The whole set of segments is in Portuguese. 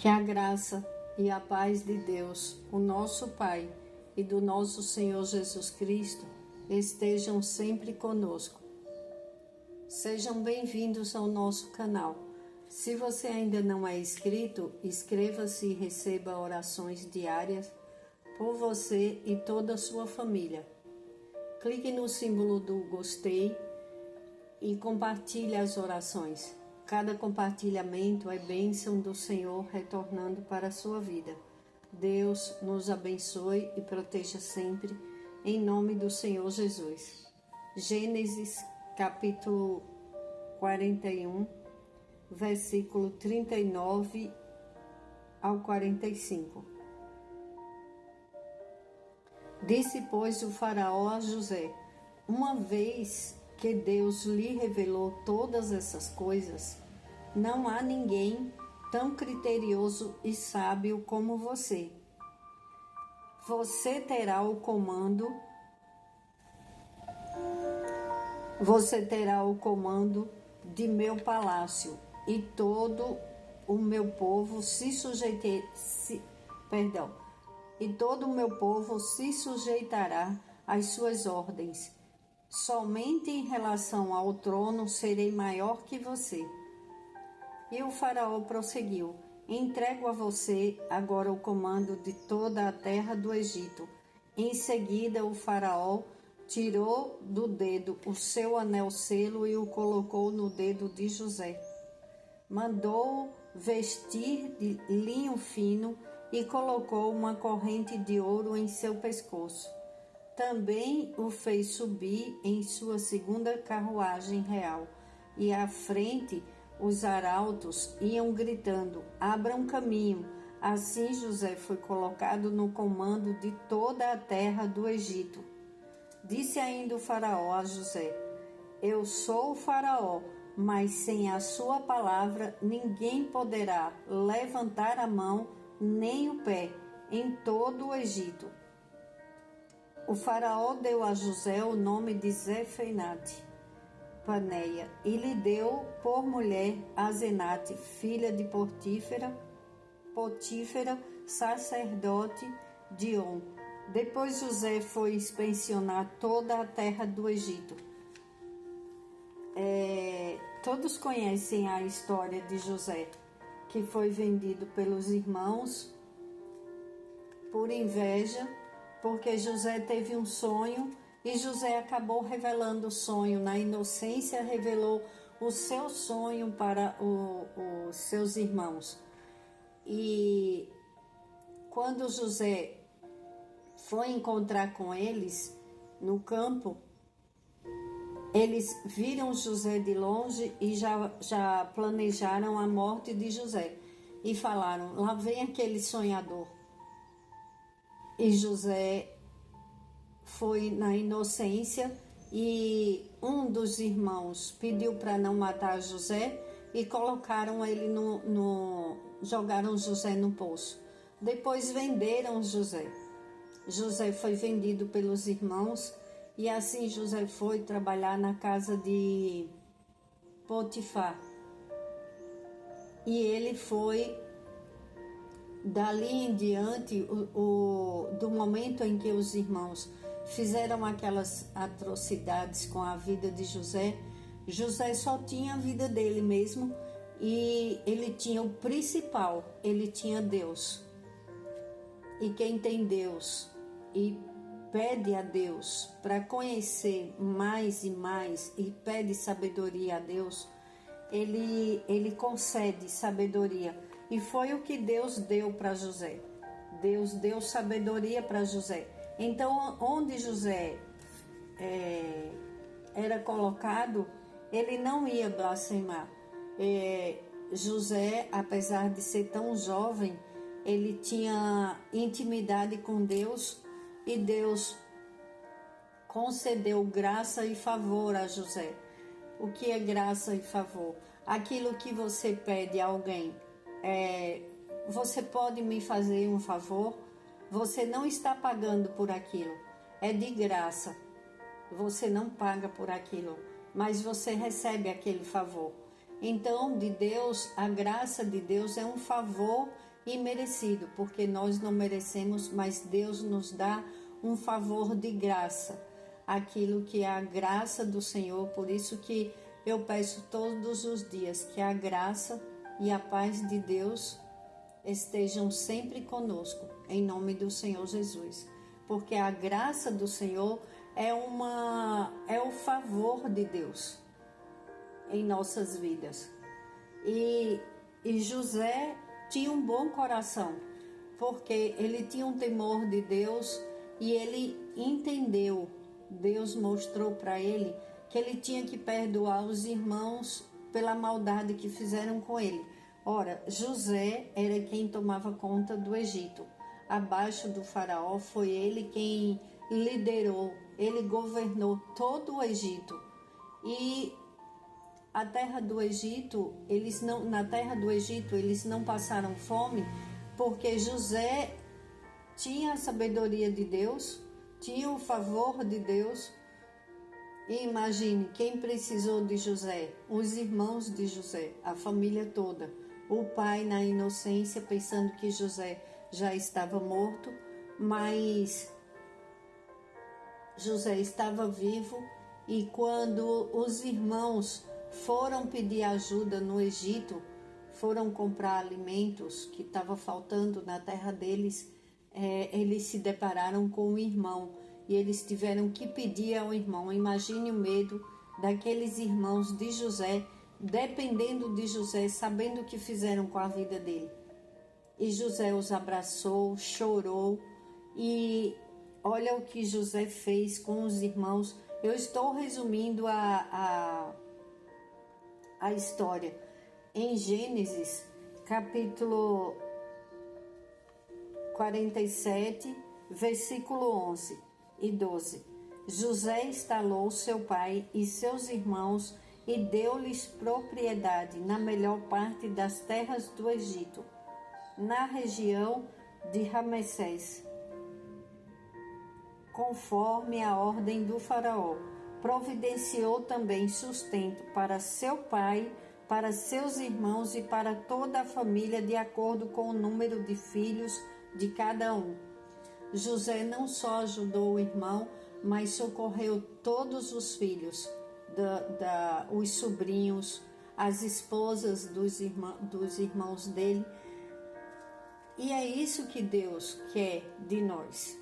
Que a graça e a paz de Deus, o nosso Pai, e do nosso Senhor Jesus Cristo estejam sempre conosco. Sejam bem-vindos ao nosso canal. Se você ainda não é inscrito, inscreva-se e receba orações diárias por você e toda a sua família. Clique no símbolo do gostei e compartilhe as orações. Cada compartilhamento é bênção do Senhor retornando para a sua vida. Deus nos abençoe e proteja sempre, em nome do Senhor Jesus. Gênesis capítulo 41, versículo 39 ao 45. Disse, pois, o faraó a José: uma vez que Deus lhe revelou todas essas coisas, não há ninguém tão criterioso e sábio como você. Você terá o comando de meu palácio, e todo o meu povo se sujeitará às suas ordens. Somente em relação ao trono serei maior que você. E o faraó prosseguiu: entrego a você agora o comando de toda a terra do Egito. Em seguida o faraó tirou do dedo o seu anel-selo e o colocou no dedo de José. Mandou-o vestir de linho fino e colocou uma corrente de ouro em seu pescoço. Também o fez subir em sua segunda carruagem real, e à frente os arautos iam gritando: abram caminho. Assim José foi colocado no comando de toda a terra do Egito. Disse ainda o faraó a José: eu sou o faraó, mas sem a sua palavra ninguém poderá levantar a mão nem o pé em todo o Egito. O faraó deu a José o nome de Zefenate Paneia e lhe deu por mulher Asenate, filha de Potífera, sacerdote de On. Depois José foi inspecionar toda a terra do Egito. Todos conhecem a história de José, que foi vendido pelos irmãos por inveja, porque José teve um sonho e José acabou revelando o sonho. Na inocência, revelou o seu sonho para os seus irmãos. E quando José foi encontrar com eles no campo, eles viram José de longe e já planejaram a morte de José. E falaram: lá vem aquele sonhador. E José foi na inocência e um dos irmãos pediu para não matar José e colocaram ele jogaram José no poço. Depois venderam José. José foi vendido pelos irmãos e assim José foi trabalhar na casa de Potifar. E ele foi dali em diante, do momento em que os irmãos fizeram aquelas atrocidades com a vida de José, José só tinha a vida dele mesmo e ele tinha o principal, ele tinha Deus. E quem tem Deus e pede a Deus para conhecer mais e mais e pede sabedoria a Deus, ele concede sabedoria. E foi o que Deus deu para José. Deus deu sabedoria para José. Então, onde José era colocado, ele não ia blasfemar. José, apesar de ser tão jovem, ele tinha intimidade com Deus e Deus concedeu graça e favor a José. O que é graça e favor? Aquilo que você pede a alguém. Você pode me fazer um favor? Você não está pagando por aquilo, é de graça. Você não paga por aquilo, mas você recebe aquele favor. Então, de Deus, a graça de Deus é um favor imerecido, porque nós não merecemos, mas Deus nos dá um favor de graça, aquilo que é a graça do Senhor. Por isso que eu peço todos os dias que a graça e a paz de Deus estejam sempre conosco, em nome do Senhor Jesus, porque a graça do Senhor é o favor de Deus em nossas vidas. E José tinha um bom coração, porque ele tinha um temor de Deus e ele entendeu. Deus mostrou para ele que ele tinha que perdoar os irmãos pela maldade que fizeram com ele. Ora, José era quem tomava conta do Egito. Abaixo do faraó foi ele quem liderou, ele governou todo o Egito. E a terra do Egito, na terra do Egito eles não passaram fome, porque José tinha a sabedoria de Deus, tinha o favor de Deus. E imagine quem precisou de José: os irmãos de José, a família toda. O pai, na inocência, pensando que José já estava morto, mas José estava vivo. E quando os irmãos foram pedir ajuda no Egito, foram comprar alimentos que estava faltando na terra deles, eles se depararam com o irmão e eles tiveram que pedir ao irmão. Imagine o medo daqueles irmãos de José, dependendo de José, sabendo o que fizeram com a vida dele. E José os abraçou, chorou, e olha o que José fez com os irmãos. Eu estou resumindo a história. Em Gênesis, capítulo 47, versículo 11 e 12. José instalou seu pai e seus irmãos e deu-lhes propriedade na melhor parte das terras do Egito, na região de Ramessés, conforme a ordem do faraó. Providenciou também sustento para seu pai, para seus irmãos e para toda a família, de acordo com o número de filhos de cada um. José não só ajudou o irmão, mas socorreu todos os filhos, os sobrinhos, as esposas dos irmãos dele. E é isso que Deus quer de nós,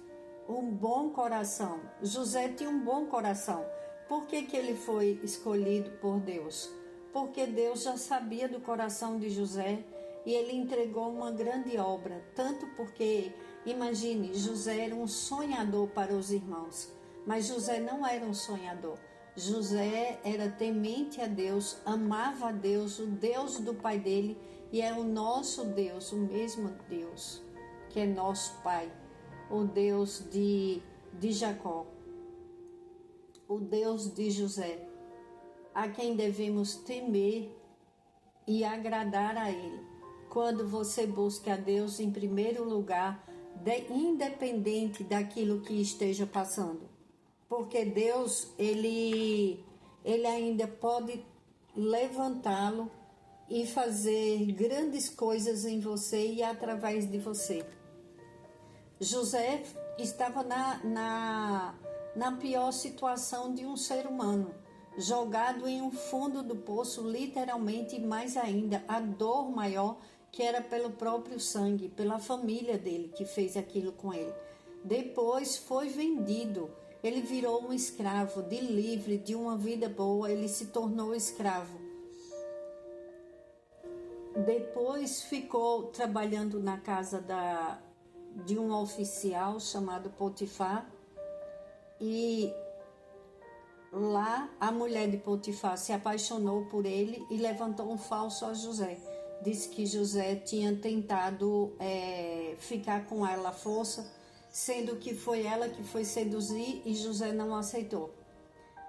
um bom coração. José tinha um bom coração. Por que ele foi escolhido por Deus? Porque Deus já sabia do coração de José e ele entregou uma grande obra. Tanto porque, imagine, José era um sonhador para os irmãos, mas José não era um sonhador. José era temente a Deus, amava a Deus, o Deus do pai dele, e é o nosso Deus, o mesmo Deus que é nosso Pai, o Deus de Jacó, o Deus de José, a quem devemos temer e agradar a Ele. Quando você busca a Deus em primeiro lugar, independente daquilo que esteja passando, porque Deus, ele ainda pode levantá-lo e fazer grandes coisas em você e através de você. José estava na pior situação de um ser humano, jogado em um fundo do poço, literalmente, e mais ainda, a dor maior que era pelo próprio sangue, pela família dele que fez aquilo com ele. Depois foi vendido, ele virou um escravo, de livre, de uma vida boa, ele se tornou escravo. Depois ficou trabalhando na casa de um oficial chamado Potifar, e lá a mulher de Potifar se apaixonou por ele e levantou um falso a José. Disse que José tinha tentado ficar com ela à força, sendo que foi ela que foi seduzir, e José não aceitou.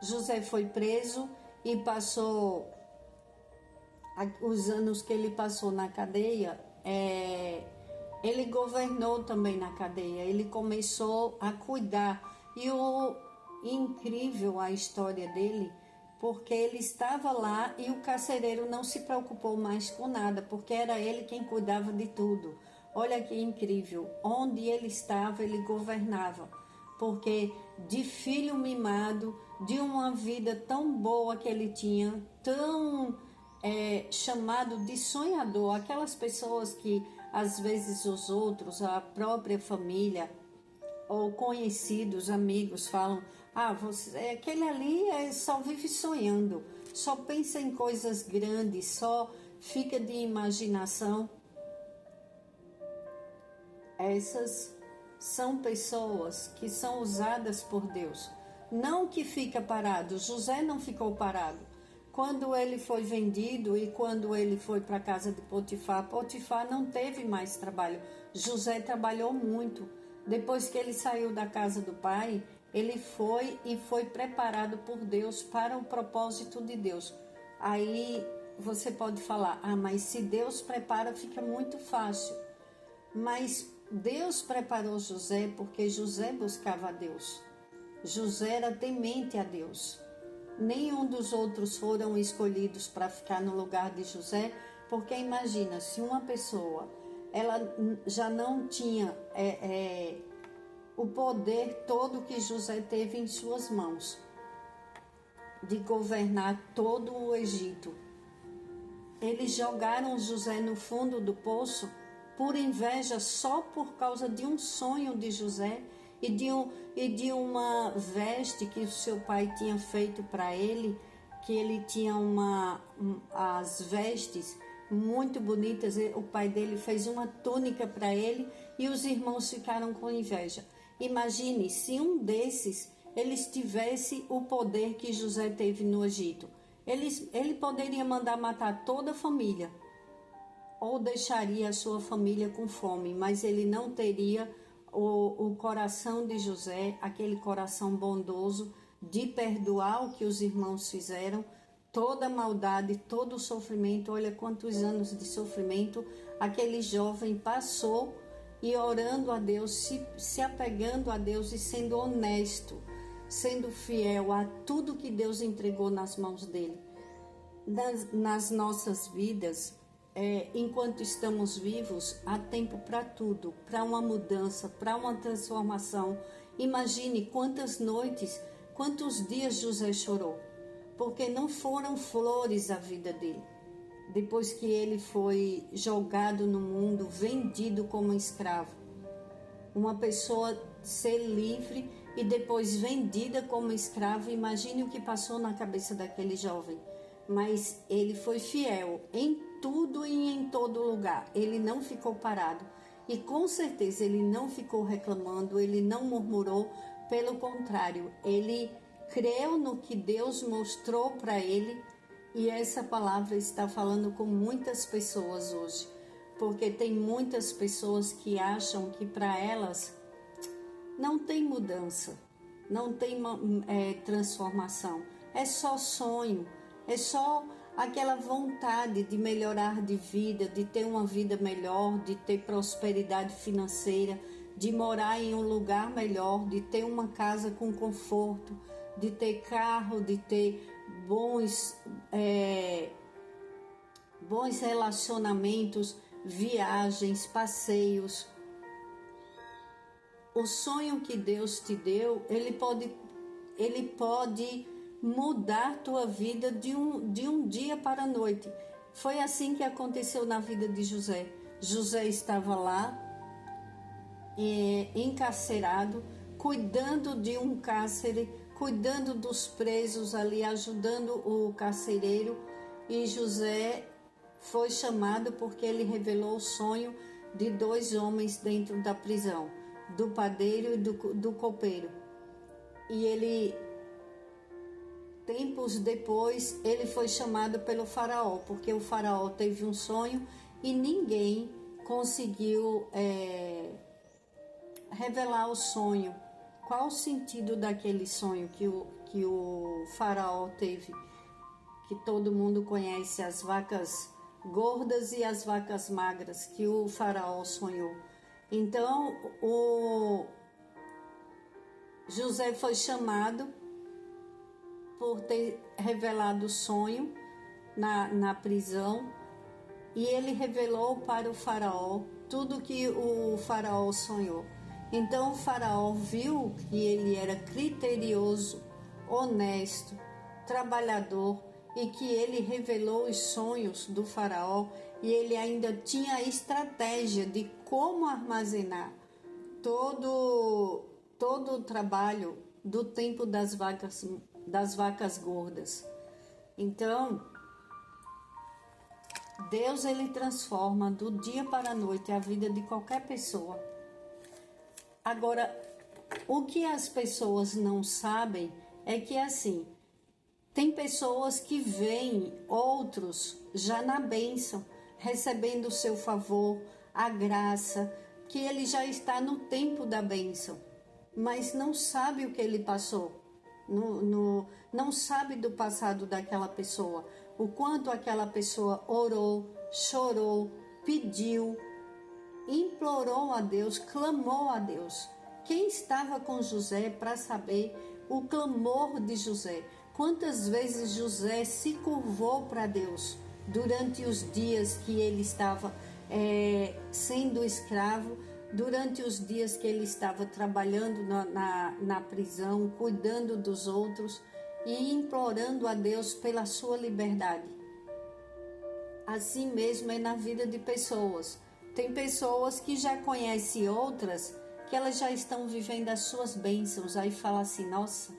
José foi preso e passou os anos que ele passou na cadeia. Ele governou também na cadeia, ele começou a cuidar. E o incrível a história dele, porque ele estava lá e o carcereiro não se preocupou mais com nada, porque era ele quem cuidava de tudo. Olha que incrível, onde ele estava, ele governava, porque de filho mimado, de uma vida tão boa que ele tinha, tão chamado de sonhador, aquelas pessoas que às vezes os outros, a própria família ou conhecidos, amigos falam, aquele ali só vive sonhando, só pensa em coisas grandes, só fica de imaginação. Essas são pessoas que são usadas por Deus. Não que fica parado. José não ficou parado. Quando ele foi vendido e quando ele foi para a casa de Potifar, Potifar não teve mais trabalho. José trabalhou muito. Depois que ele saiu da casa do pai, ele foi preparado por Deus para o propósito de Deus. Aí você pode falar, mas se Deus prepara, fica muito fácil. Mas Deus preparou José porque José buscava a Deus. José era temente a Deus. Nenhum dos outros foram escolhidos para ficar no lugar de José, porque imagina, se uma pessoa ela já não tinha o poder todo que José teve em suas mãos, de governar todo o Egito. Eles jogaram José no fundo do poço por inveja, só por causa de um sonho de José e de uma veste que o seu pai tinha feito para ele, que ele tinha as vestes muito bonitas. O pai dele fez uma túnica para ele e os irmãos ficaram com inveja. Imagine se um desses eles tivesse o poder que José teve no Egito. Ele poderia mandar matar toda a família, ou deixaria a sua família com fome, mas ele não teria o coração de José, aquele coração bondoso de perdoar o que os irmãos fizeram, toda a maldade, todo o sofrimento. Olha quantos anos de sofrimento aquele jovem passou, e orando a Deus, se apegando a Deus e sendo honesto, sendo fiel a tudo que Deus entregou nas mãos dele. Nas nossas vidas, enquanto estamos vivos, há tempo para tudo, para uma mudança, para uma transformação. Imagine quantas noites, quantos dias José chorou, porque não foram flores a vida dele. Depois que ele foi jogado no mundo, vendido como escravo, uma pessoa ser livre e depois vendida como escravo, imagine o que passou na cabeça daquele jovem. Mas ele foi fiel em tudo e em todo lugar. Ele não ficou parado. E com certeza ele não ficou reclamando, ele não murmurou. Pelo contrário, ele creu no que Deus mostrou para ele. E essa palavra está falando com muitas pessoas hoje. Porque tem muitas pessoas que acham que para elas não tem mudança, não tem transformação. É só sonho. É só aquela vontade de melhorar de vida, de ter uma vida melhor, de ter prosperidade financeira, de morar em um lugar melhor, de ter uma casa com conforto, de ter carro, de ter bons relacionamentos, viagens, passeios. O sonho que Deus te deu, ele pode mudar tua vida de um dia para a noite. Foi assim que aconteceu na vida de José. José estava lá, encarcerado, cuidando de um cárcere, cuidando dos presos ali, ajudando o carcereiro. E José foi chamado porque ele revelou o sonho de 2 homens dentro da prisão, do padeiro e do copeiro. E tempos depois, ele foi chamado pelo faraó, porque o faraó teve um sonho e ninguém conseguiu revelar o sonho. Qual o sentido daquele sonho que o faraó teve? Que todo mundo conhece, as vacas gordas e as vacas magras, que o faraó sonhou. Então, o José foi chamado por ter revelado o sonho na prisão, e ele revelou para o faraó tudo que o faraó sonhou. Então o faraó viu que ele era criterioso, honesto, trabalhador e que ele revelou os sonhos do faraó e ele ainda tinha a estratégia de como armazenar todo o trabalho do tempo das vacas gordas. Então, Deus ele transforma do dia para a noite a vida de qualquer pessoa. Agora, o que as pessoas não sabem é que assim, tem pessoas que veem outros já na bênção, recebendo o seu favor, a graça, que ele já está no tempo da bênção, mas não sabe o que ele passou, não sabe do passado daquela pessoa, o quanto aquela pessoa orou, chorou, pediu, implorou a Deus, clamou a Deus. Quem estava com José para saber o clamor de José? Quantas vezes José se curvou para Deus durante os dias que ele estava sendo escravo, durante os dias que ele estava trabalhando na prisão, cuidando dos outros e implorando a Deus pela sua liberdade. Assim mesmo é na vida de pessoas. Tem pessoas que já conhecem outras, que elas já estão vivendo as suas bênçãos. Aí fala assim, nossa,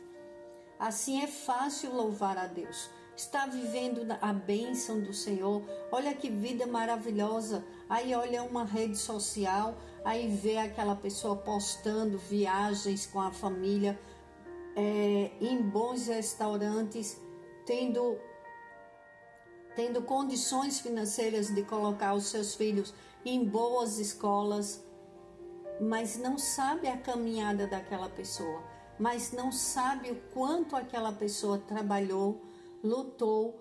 assim é fácil louvar a Deus. Está vivendo a bênção do Senhor. Olha que vida maravilhosa. Aí olha uma rede social, aí vê aquela pessoa postando viagens com a família, em bons restaurantes, tendo condições financeiras de colocar os seus filhos em boas escolas, mas não sabe a caminhada daquela pessoa, mas não sabe o quanto aquela pessoa trabalhou, lutou,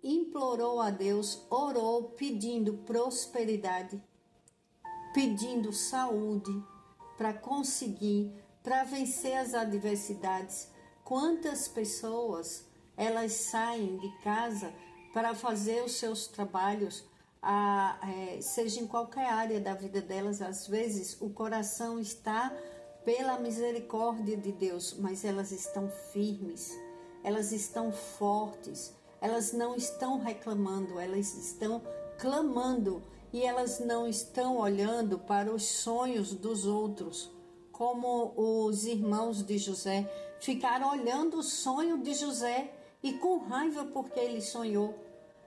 implorou a Deus, orou pedindo prosperidade, pedindo saúde para conseguir, para vencer as adversidades. Quantas pessoas elas saem de casa para fazer os seus trabalhos, seja em qualquer área da vida delas, às vezes o coração está pela misericórdia de Deus, mas elas estão firmes, elas estão fortes, elas não estão reclamando, elas estão clamando e elas não estão olhando para os sonhos dos outros, como os irmãos de José ficaram olhando o sonho de José e com raiva porque ele sonhou.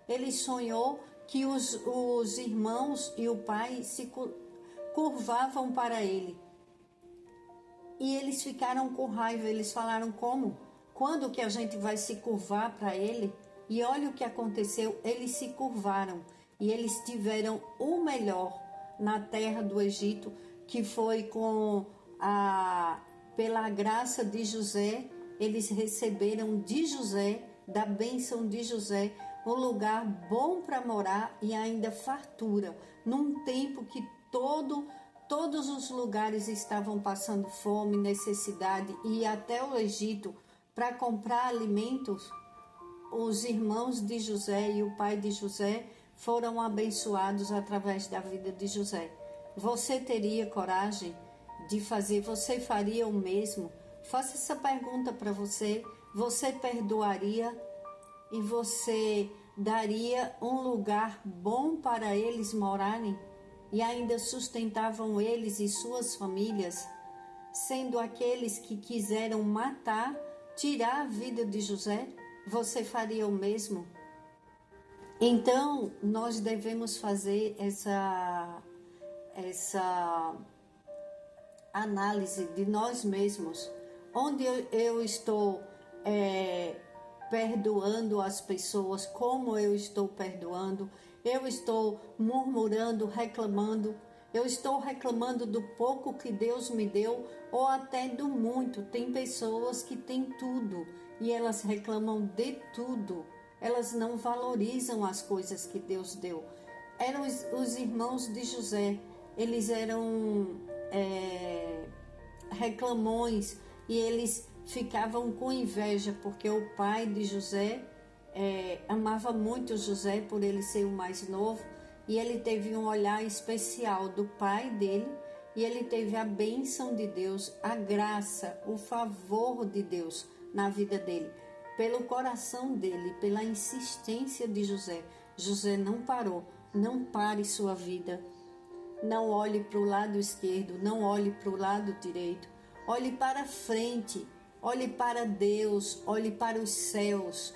Ele sonhou que os irmãos e o pai se curvavam para ele. E eles ficaram com raiva, eles falaram como? Quando que a gente vai se curvar para ele? E olha o que aconteceu, eles se curvaram e eles tiveram o melhor na terra do Egito, que foi pela graça de José, eles receberam de José, da bênção de José, um lugar bom para morar e ainda fartura, num tempo que todos os lugares estavam passando fome, necessidade, e até o Egito para comprar alimentos. Os irmãos de José e o pai de José foram abençoados através da vida de José. Você teria coragem de fazer? Você faria o mesmo? Faça essa pergunta para você. Você perdoaria e você daria um lugar bom para eles morarem e ainda sustentavam eles e suas famílias, sendo aqueles que quiseram matar, tirar a vida de José? Você faria o mesmo? Então, nós devemos fazer essa análise de nós mesmos. Onde eu estou perdoando as pessoas, como eu estou perdoando, eu estou murmurando, reclamando, eu estou reclamando do pouco que Deus me deu ou até do muito. Tem pessoas que têm tudo e elas reclamam de tudo, elas não valorizam as coisas que Deus deu. Eram os irmãos de José, eles eram reclamões e eles ficavam com inveja porque o pai de José amava muito José por ele ser o mais novo e ele teve um olhar especial do pai dele, e ele teve a bênção de Deus, a graça, o favor de Deus na vida dele, pelo coração dele, pela insistência de José. José não parou. Não pare sua vida. Não olhe para o lado esquerdo, não olhe para o lado direito. Olhe para frente, olhe para Deus, olhe para os céus.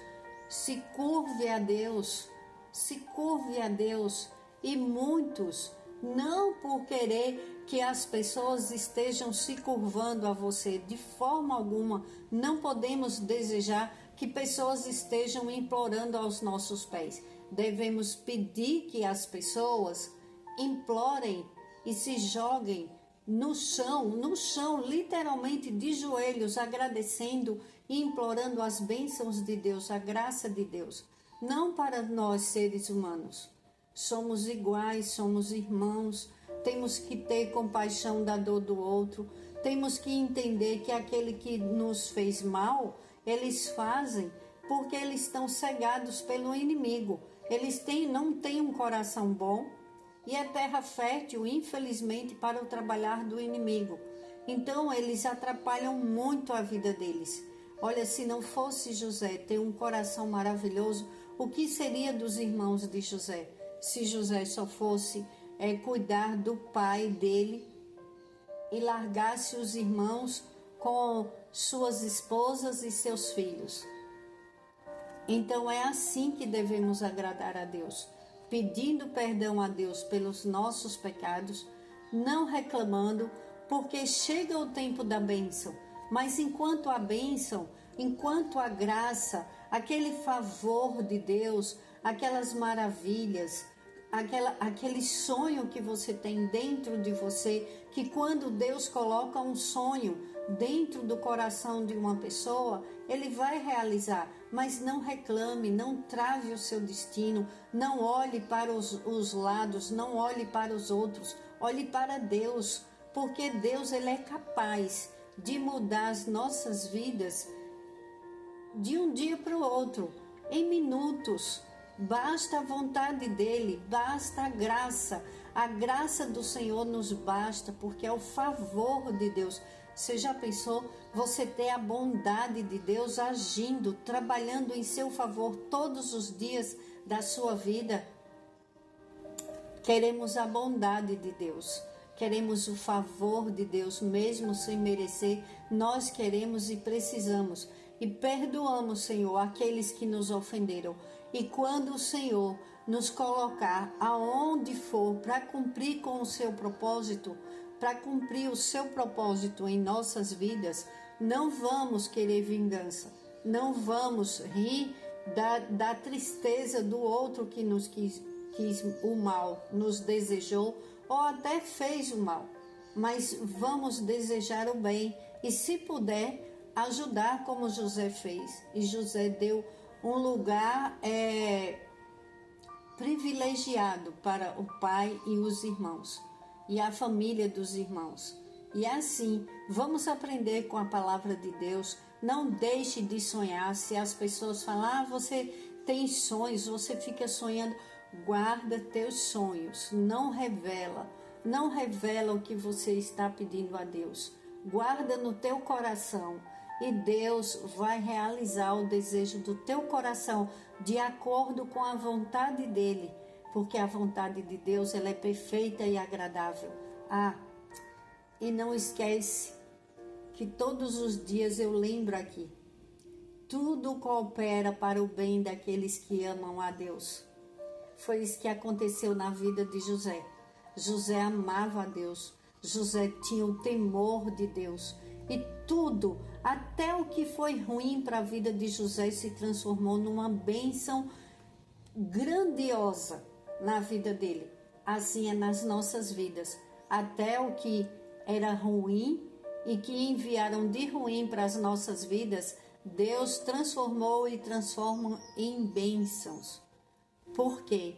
Se curve a Deus, se curve a Deus. E muitos, não por querer que as pessoas estejam se curvando a você, de forma alguma, não podemos desejar que pessoas estejam implorando aos nossos pés. Devemos pedir que as pessoas implorem e se joguem no chão, literalmente de joelhos, agradecendo e implorando as bênçãos de Deus, a graça de Deus. Não para nós, seres humanos. Somos iguais, somos irmãos, temos que ter compaixão da dor do outro, temos que entender que aquele que nos fez mal, eles fazem porque eles estão cegados pelo inimigo. Eles não têm um coração bom e é terra fértil, infelizmente, para o trabalhar do inimigo. Então, eles atrapalham muito a vida deles. Olha, se não fosse José ter um coração maravilhoso, o que seria dos irmãos de José? Se José só fosse cuidar do pai dele e largasse os irmãos com suas esposas e seus filhos. Então é assim que devemos agradar a Deus, pedindo perdão a Deus pelos nossos pecados, não reclamando, porque chega o tempo da bênção. Mas enquanto a bênção, enquanto a graça, aquele favor de Deus, aquelas maravilhas, aquele sonho que você tem dentro de você, que quando Deus coloca um sonho dentro do coração de uma pessoa, Ele vai realizar. Mas não reclame, não trave o seu destino, não olhe para os lados, não olhe para os outros, olhe para Deus, porque Deus ele é capaz de mudar as nossas vidas de um dia para o outro, em minutos. Basta a vontade dele, basta a graça do Senhor nos basta, porque é o favor de Deus. Você já pensou você ter a bondade de Deus agindo, trabalhando em seu favor todos os dias da sua vida? Queremos a bondade de Deus, queremos o favor de Deus, mesmo sem merecer, nós queremos e precisamos. E perdoamos, Senhor, aqueles que nos ofenderam. E quando o Senhor nos colocar aonde for para cumprir com o seu propósito, para cumprir o seu propósito em nossas vidas, não vamos querer vingança, não vamos rir da tristeza do outro que nos quis o mal, nos desejou ou até fez o mal, mas vamos desejar o bem e, se puder, ajudar como José fez. E José deu um lugar privilegiado para o pai e os irmãos e a família dos irmãos. E assim, vamos aprender com a palavra de Deus. Não deixe de sonhar. Se as pessoas falam, você tem sonhos, você fica sonhando, guarda teus sonhos, não revela o que você está pedindo a Deus. Guarda no teu coração e Deus vai realizar o desejo do teu coração de acordo com a vontade dele, porque a vontade de Deus ela é perfeita e agradável. E não esquece que todos os dias eu lembro aqui, tudo coopera para o bem daqueles que amam a Deus. Foi isso que aconteceu na vida de José. José amava a Deus, José tinha o temor de Deus. E tudo, até o que foi ruim para a vida de José, se transformou numa bênção grandiosa na vida dele. Assim é nas nossas vidas. Até o que era ruim e que enviaram de ruim para as nossas vidas, Deus transformou e transforma em bênçãos. Porque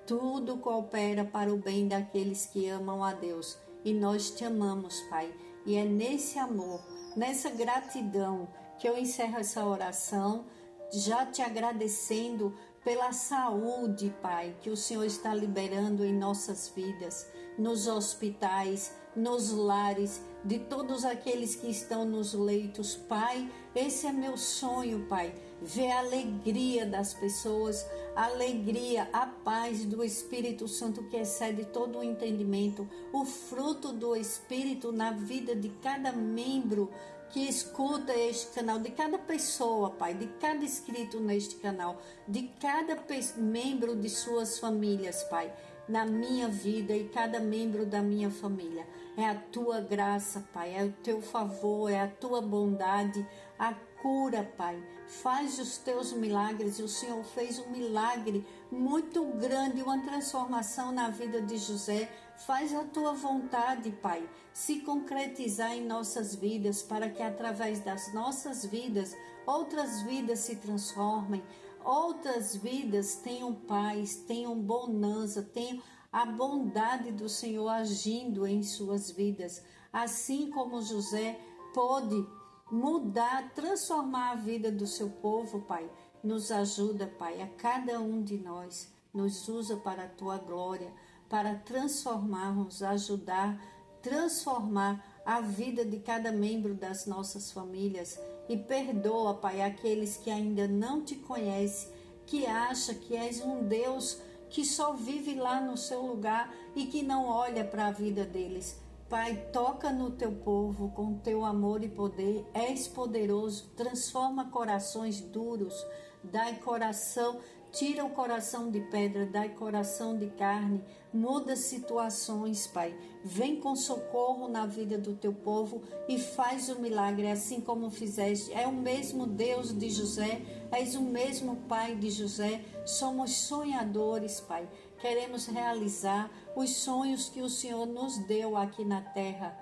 tudo coopera para o bem daqueles que amam a Deus. E nós te amamos, Pai. E é nesse amor, nessa gratidão que eu encerro essa oração, já te agradecendo pela saúde, Pai, que o Senhor está liberando em nossas vidas, nos hospitais, nos lares, de todos aqueles que estão nos leitos. Pai, esse é meu sonho, Pai, ver a alegria das pessoas, a alegria, a paz do Espírito Santo que excede todo o entendimento, o fruto do Espírito na vida de cada membro que escuta este canal, de cada pessoa, Pai, de cada inscrito neste canal, de cada membro de suas famílias, Pai, na minha vida e cada membro da minha família. É a tua graça, Pai, é o teu favor, é a tua bondade, a cura, Pai. Faz os teus milagres. E o Senhor fez um milagre muito grande, uma transformação na vida de José. Faz a tua vontade, Pai, se concretizar em nossas vidas, para que através das nossas vidas, outras vidas se transformem, outras vidas tenham paz, tenham bonança, tenham a bondade do Senhor agindo em suas vidas. Assim como José pôde mudar, transformar a vida do seu povo, Pai. Nos ajuda, Pai, a cada um de nós. Nos usa para a tua glória, para transformarmos, ajudar, transformar a vida de cada membro das nossas famílias. E perdoa, Pai, aqueles que ainda não te conhecem, que acham que és um Deus que só vive lá no seu lugar e que não olha para a vida deles. Pai, toca no teu povo com teu amor e poder. És poderoso, transforma corações duros, dai coração, tira o coração de pedra, dai coração de carne, muda situações, Pai. Vem com socorro na vida do teu povo e faz o milagre, assim como fizeste. É o mesmo Deus de José, és o mesmo Pai de José. Somos sonhadores, Pai. Queremos realizar os sonhos que o Senhor nos deu aqui na terra.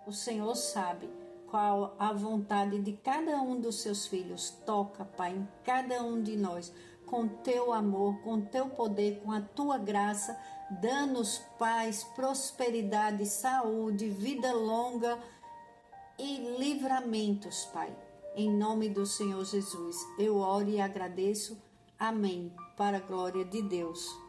O Senhor sabe qual a vontade de cada um dos seus filhos. Toca, Pai, em cada um de nós, com teu amor, com teu poder, com a tua graça. Dá-nos paz, prosperidade, saúde, vida longa e livramentos, Pai. Em nome do Senhor Jesus, eu oro e agradeço. Amém. Para a glória de Deus.